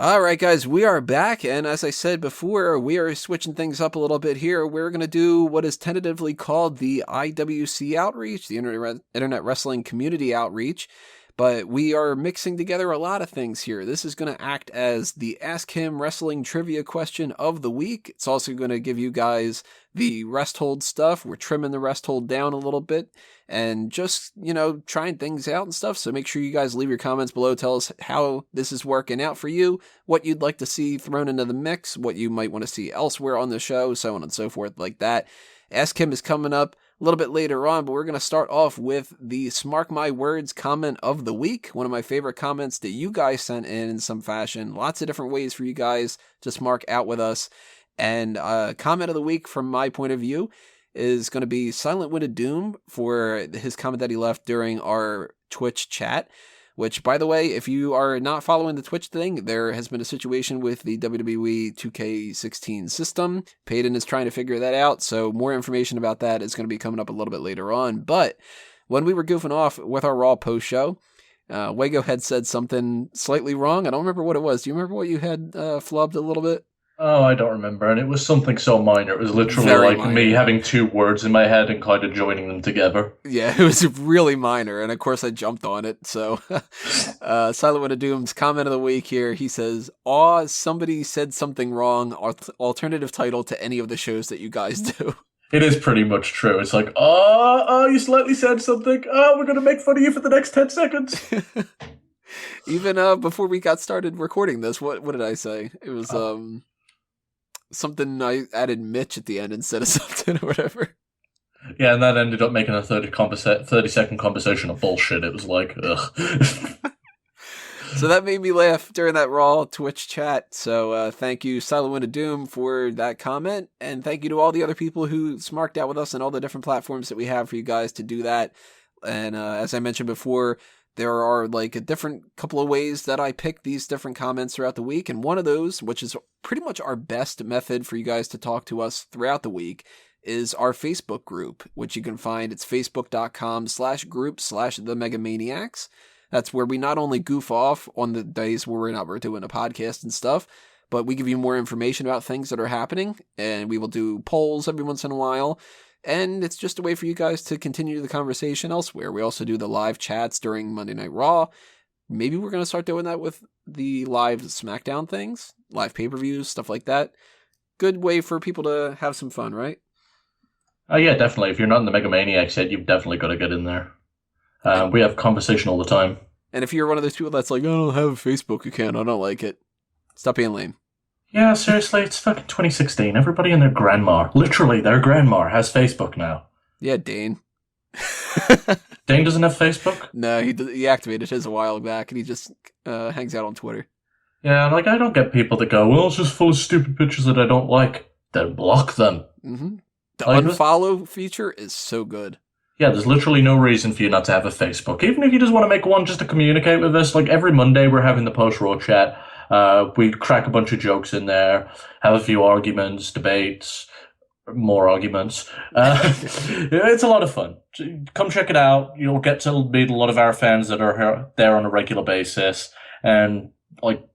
All right, guys, we are back, and as I said before, we are switching things up a little bit here. We're going to do what is tentatively called the IWC outreach, the Internet Wrestling Community Outreach, but we are mixing together a lot of things here. This is going to act as the Ask Him Wrestling Trivia Question of the Week. It's also going to give you guys the rest hold stuff. We're trimming the rest hold down a little bit and just, trying things out and stuff. So make sure you guys leave your comments below. Tell us how this is working out for you, what you'd like to see thrown into the mix, what you might want to see elsewhere on the show, so on and so forth like that. Ask Him is coming up a little bit later on, but we're going to start off with the Smark My Words comment of the week. One of my favorite comments that you guys sent in some fashion. Lots of different ways for you guys to smark out with us. And comment of the week from my point of view is going to be Silent Wind of Doom for his comment that he left during our Twitch chat. Which, by the way, if you are not following the Twitch thing, there has been a situation with the WWE 2K16 system. Payton is trying to figure that out, so more information about that is going to be coming up a little bit later on. But when we were goofing off with our Raw post-show, Wago had said something slightly wrong. I don't remember what it was. Do you remember what you had flubbed a little bit? Oh, I don't remember, and it was something so minor. It was literally Very like minor. me having two words in my head and kind of joining them together. Yeah, it was really minor, and of course I jumped on it. So, Silent Wind of Doom's comment of the week here, he says, "Aw, somebody said something wrong, alternative title to any of the shows that you guys do." It is pretty much true. It's like, oh, you slightly said something. Oh, we're going to make fun of you for the next 10 seconds. Even before we got started recording this, what did I say? It was something I added Mitch at the end instead of something or whatever. Yeah, and that ended up making a 30-second conversation of bullshit. It was like, ugh. So that made me laugh during that Raw Twitch chat. So thank you, Silent Wind of Doom, for that comment. And thank you to all the other people who smarked out with us and all the different platforms that we have for you guys to do that. And as I mentioned before, there are like a different couple of ways that I pick these different comments throughout the week. And one of those, which is pretty much our best method for you guys to talk to us throughout the week, is our Facebook group, which you can find. It's facebook.com/group/themegamaniacs. That's where we not only goof off on the days where we're doing a podcast and stuff, but we give you more information about things that are happening, and we will do polls every once in a while. And it's just a way for you guys to continue the conversation elsewhere. We also do the live chats during Monday Night Raw. Maybe we're going to start doing that with the live SmackDown things, live pay-per-views, stuff like that. Good way for people to have some fun, right? Oh, yeah, definitely. If you're not in the Megamaniacs yet, you've definitely got to get in there. We have conversation all the time. And if you're one of those people that's like, I don't have a Facebook account, I don't like it, stop being lame. Yeah, seriously, it's fucking 2016. Everybody and their grandma, literally their grandma, has Facebook now. Yeah, Dane. Dane doesn't have Facebook? No, he activated his a while back, and he just hangs out on Twitter. Yeah, like, I don't get people that go, well, it's just full of stupid pictures that I don't like. Then block them. Mm-hmm. The like, unfollow feature is so good. Yeah, there's literally no reason for you not to have a Facebook. Even if you just want to make one just to communicate with us, like every Monday we're having the post-Raw chat. We crack a bunch of jokes in there, have a few arguments, debates, more arguments. It's a lot of fun. Come check it out. You'll get to meet a lot of our fans that are there on a regular basis. And like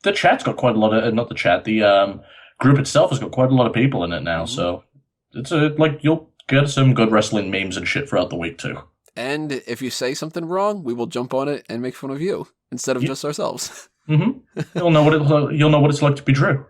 the chat's got quite a lot of, not the chat, the group itself has got quite a lot of people in it now. Mm-hmm. So it's you'll get some good wrestling memes and shit throughout the week too. And if you say something wrong, we will jump on it and make fun of you instead of just ourselves. Mm-hmm. You'll know what it's like to be Drew.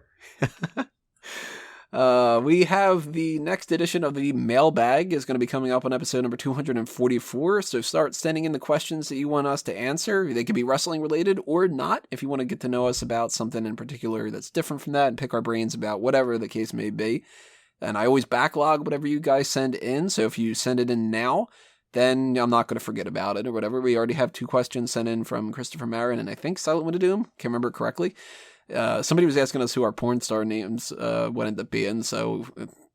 We have the next edition of the Mailbag is going to be coming up on episode number 244. So start sending in the questions that you want us to answer. They could be wrestling related or not. If you want to get to know us about something in particular that's different from that and pick our brains about whatever the case may be. And I always backlog whatever you guys send in. So if you send it in now, then I'm not going to forget about it or whatever. We already have 2 questions sent in from Christopher Marin and I think Silent Wind of Doom. Can't remember it correctly. Somebody was asking us who our porn star names would end up being, so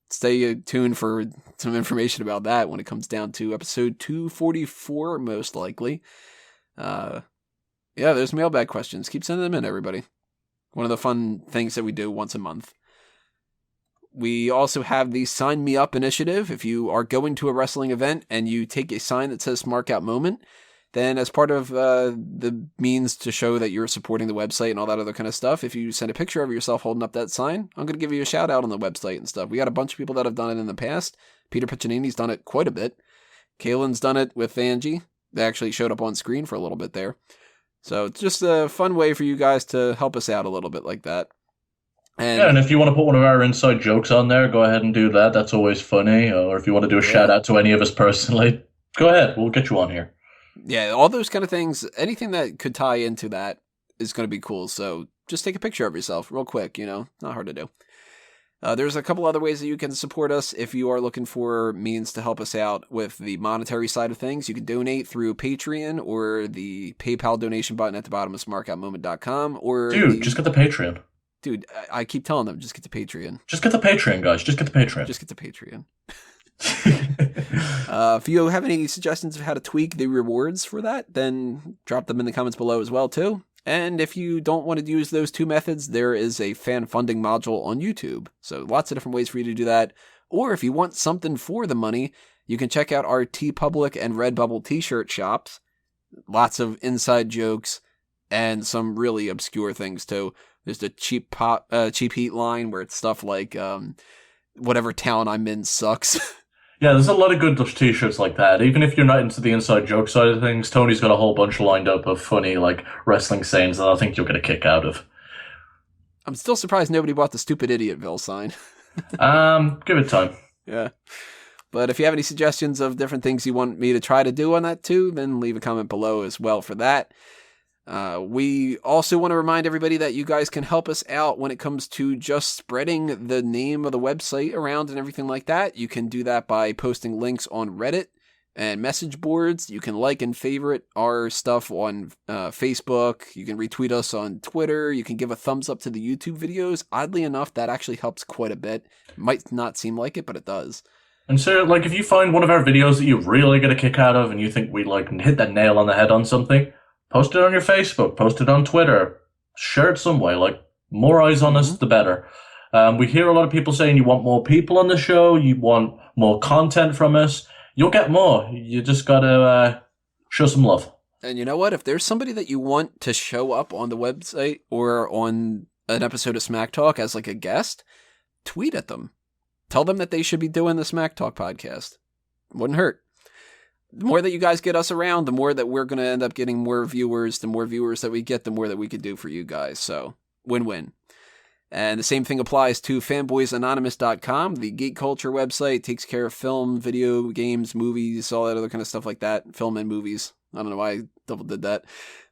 stay tuned for some information about that when it comes down to episode 244, most likely. Yeah, there's mailbag questions. Keep sending them in, everybody. One of the fun things that we do once a month. We also have the Sign Me Up initiative. If you are going to a wrestling event and you take a sign that says Smark Out Moment, then as part of the means to show that you're supporting the website and all that other kind of stuff, if you send a picture of yourself holding up that sign, I'm going to give you a shout out on the website and stuff. We got a bunch of people that have done it in the past. Peter Piccinini's done it quite a bit. Kaylin's done it with Angie. They actually showed up on screen for a little bit there. So it's just a fun way for you guys to help us out a little bit like that. And if you want to put one of our inside jokes on there, go ahead and do that. That's always funny. Or if you want to do a shout out to any of us personally, go ahead. We'll get you on here. Yeah, all those kind of things, anything that could tie into that is going to be cool. So just take a picture of yourself real quick, not hard to do. There's a couple other ways that you can support us if you are looking for means to help us out with the monetary side of things. You can donate through Patreon or the PayPal donation button at the bottom of smarkoutmoment.com. Just get the Patreon. Dude, I keep telling them, just get the Patreon. Just get the Patreon, guys. Just get the Patreon. Just get the Patreon. If you have any suggestions of how to tweak the rewards for that, then drop them in the comments below as well, too. And if you don't want to use those two methods, there is a fan funding module on YouTube. So lots of different ways for you to do that. Or if you want something for the money, you can check out our TeePublic and Redbubble t-shirt shops. Lots of inside jokes and some really obscure things, too. There's the cheap heat line where it's stuff like whatever town I'm in sucks. Yeah, there's a lot of good t-shirts like that. Even if you're not into the inside joke side of things, Tony's got a whole bunch lined up of funny wrestling sayings that I think you'll get a kick out of. I'm still surprised nobody bought the stupid Idiotville sign. Give it time. Yeah. But if you have any suggestions of different things you want me to try to do on that too, then leave a comment below as well for that. We also want to remind everybody that you guys can help us out when it comes to just spreading the name of the website around and everything like that. You can do that by posting links on Reddit and message boards. You can like and favorite our stuff on Facebook. You can retweet us on Twitter. You can give a thumbs up to the YouTube videos. Oddly enough, that actually helps quite a bit. Might not seem like it, but it does. And so, if you find one of our videos that you really get a kick out of and you think we hit that nail on the head on something, post it on your Facebook, post it on Twitter, share it some way. More eyes on us, the better. We hear a lot of people saying you want more people on the show, you want more content from us. You'll get more. You just gotta show some love. And you know what? If there's somebody that you want to show up on the website or on an episode of Smack Talk as a guest, tweet at them. Tell them that they should be doing the Smack Talk podcast. Wouldn't hurt. The more that you guys get us around, the more that we're going to end up getting more viewers. The more viewers that we get, the more that we could do for you guys. So, win-win. And the same thing applies to fanboysanonymous.com, the geek culture website. Takes care of film, video games, movies, all that other kind of stuff like that. Film and movies. I don't know why I double did that.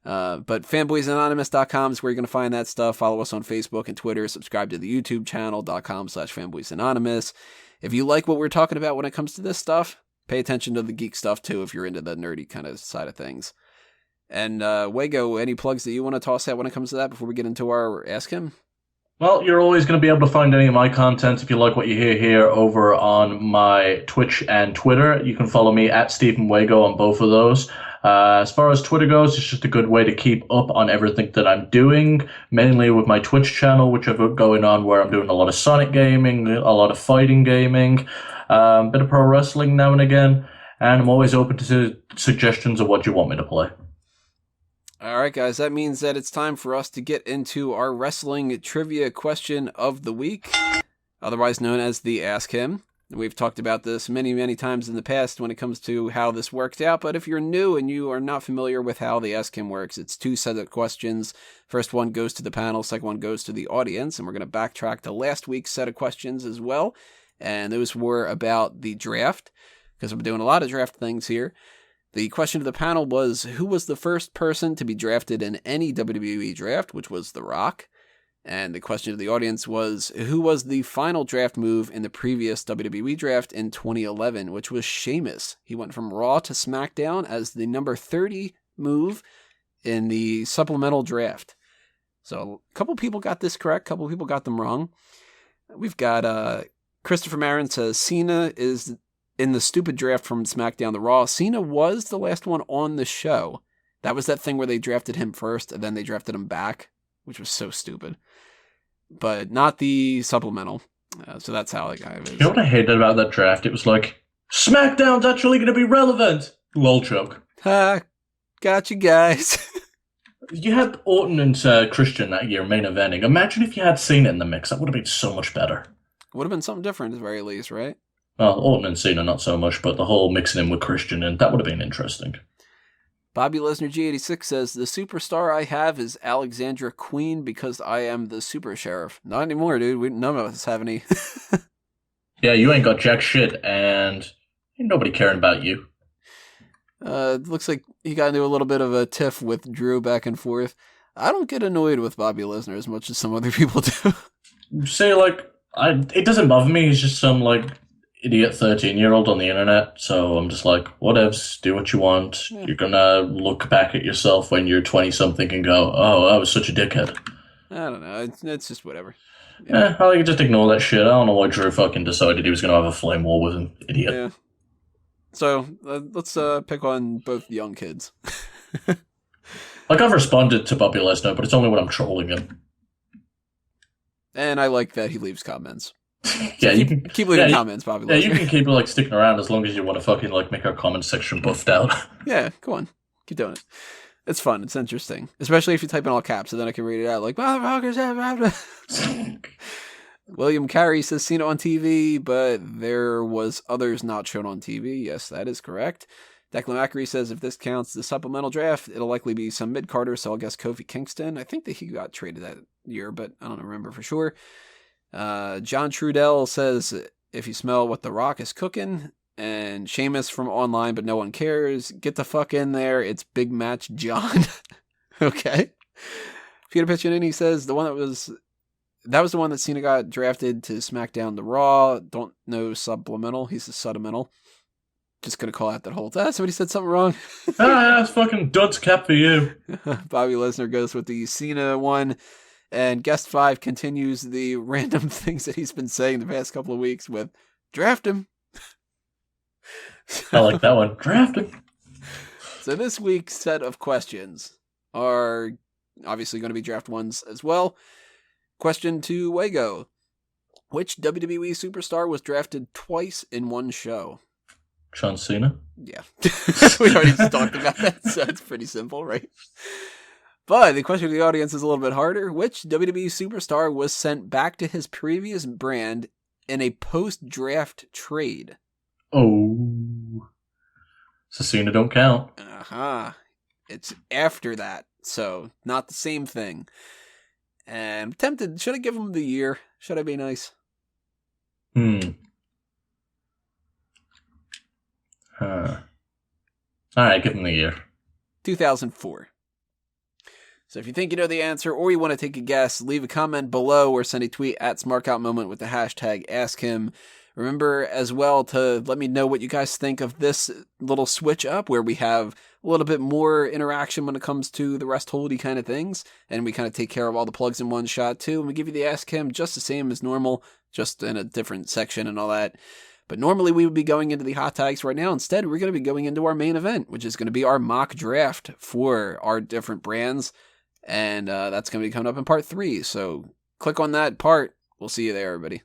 But fanboysanonymous.com is where you're going to find that stuff. Follow us on Facebook and Twitter. Subscribe to the YouTube channel.com/fanboysanonymous. If you like what we're talking about when it comes to this stuff, pay attention to the geek stuff, too, if you're into the nerdy kind of side of things. And, Wago, any plugs that you want to toss out when it comes to that before we get into our Ask Him? Well, you're always going to be able to find any of my content if you like what you hear here over on my Twitch and Twitter. You can follow me at Stephen Wago on both of those. As far as Twitter goes, it's just a good way to keep up on everything that I'm doing, mainly with my Twitch channel, which I've got going on, where I'm doing a lot of Sonic gaming, a lot of fighting gaming, a bit of pro wrestling now and again, and I'm always open to suggestions of what you want me to play. All right, guys, that means that it's time for us to get into our wrestling trivia question of the week, otherwise known as the Ask Him. We've talked about this many, many times in the past when it comes to how this works out, but if you're new and you are not familiar with how the Ask Him works, it's two sets of questions. First one goes to the panel, second one goes to the audience, and we're going to backtrack to last week's set of questions as well, and those were about the draft, because we're doing a lot of draft things here. The question to the panel was, who was the first person to be drafted in any WWE draft, which was The Rock? And the question to the audience was, who was the final draft move in the previous WWE draft in 2011, which was Sheamus. He went from Raw to SmackDown as the number 30 move in the supplemental draft. So a couple people got this correct, a couple people got them wrong. We've got Christopher Marin says Cena is in the stupid draft from SmackDown to Raw. Cena was the last one on the show. That was that thing where they drafted him first and then they drafted him back, which was so stupid. But not the supplemental. So that's how it kind of is. You know what I hated about that draft? It was like, SmackDown's actually going to be relevant. Lol joke. Gotcha, guys. You had Orton and Christian that year main eventing. Imagine if you had Cena in the mix. That would have been so much better. Would have been something different at the very least, right? Well, Orton and Cena not so much, but the whole mixing in with Christian, and that would have been interesting. Bobby Lesnar G86 says, the superstar I have is Alexandra Queen because I am the super sheriff. Not anymore, dude. None of us have any. Yeah, you ain't got jack shit, and ain't nobody caring about you. It looks like he got into a little bit of a tiff with Drew back and forth. I don't get annoyed with Bobby Lesnar as much as some other people do. Say, it doesn't bother me. He's just some, idiot 13-year-old on the internet. So I'm just like, whatevs, do what you want. Yeah. You're gonna look back at yourself when you're 20-something and go, oh, I was such a dickhead. I don't know. It's just whatever. Yeah, I just ignore that shit. I don't know why Drew fucking decided he was gonna have a flame war with him. Idiot. Yeah. So, let's pick on both young kids. I've responded to Bobby Lesnar, but it's only when I'm trolling him. And I like that he leaves comments. Yeah, you can keep leaving comments, Bobby Lesnar. Yeah, you can keep sticking around as long as you want to fucking make our comment section buffed out. Yeah, go on. Keep doing it. It's fun. It's interesting. Especially if you type in all caps, and then I can read it out William Carey says seen it on TV, but there was others not shown on TV. Yes, that is correct. Declan Macri says if this counts the supplemental draft, it'll likely be some mid-carder, so I'll guess Kofi Kingston. I think that he got traded that year, but I don't remember for sure. John Trudell says if you smell what The Rock is cooking, and Sheamus from online, but no one cares, get the fuck in there. It's Big Match John. Okay. Peter Pitchin, he says that was the one that Cena got drafted to SmackDown to Raw. Don't know supplemental. He's a supplemental. Just gonna call out that whole time. Somebody said something wrong. That's fucking Dud's cap for you. Bobby Lesnar goes with the Cena one. And guest 5 continues the random things that he's been saying the past couple of weeks with draft him. I like that one. Draft him. So this week's set of questions are obviously going to be draft ones as well. Question to Wago. Which WWE superstar was drafted twice in one show? John Cena? Yeah. We already talked about that, so it's pretty simple, right? But the question to the audience is a little bit harder. Which WWE superstar was sent back to his previous brand in a post-draft trade? Oh. So Cena don't count. Uh-huh. It's after that, so not the same thing. And I'm tempted. Should I give him the year? Should I be nice? Alright, give him the year. 2004. So if you think you know the answer or you want to take a guess, leave a comment below or send a tweet at SmarkOutMoment with the hashtag AskHim. Remember as well to let me know what you guys think of this little switch up where we have a little bit more interaction when it comes to the rest holdy kind of things. And we kind of take care of all the plugs in one shot too. And we give you the Ask Him just the same as normal, just in a different section and all that. But normally we would be going into the hot tags right now. Instead, we're going to be going into our main event, which is going to be our mock draft for our different brands. And that's going to be coming up in part 3. So click on that part. We'll see you there, everybody.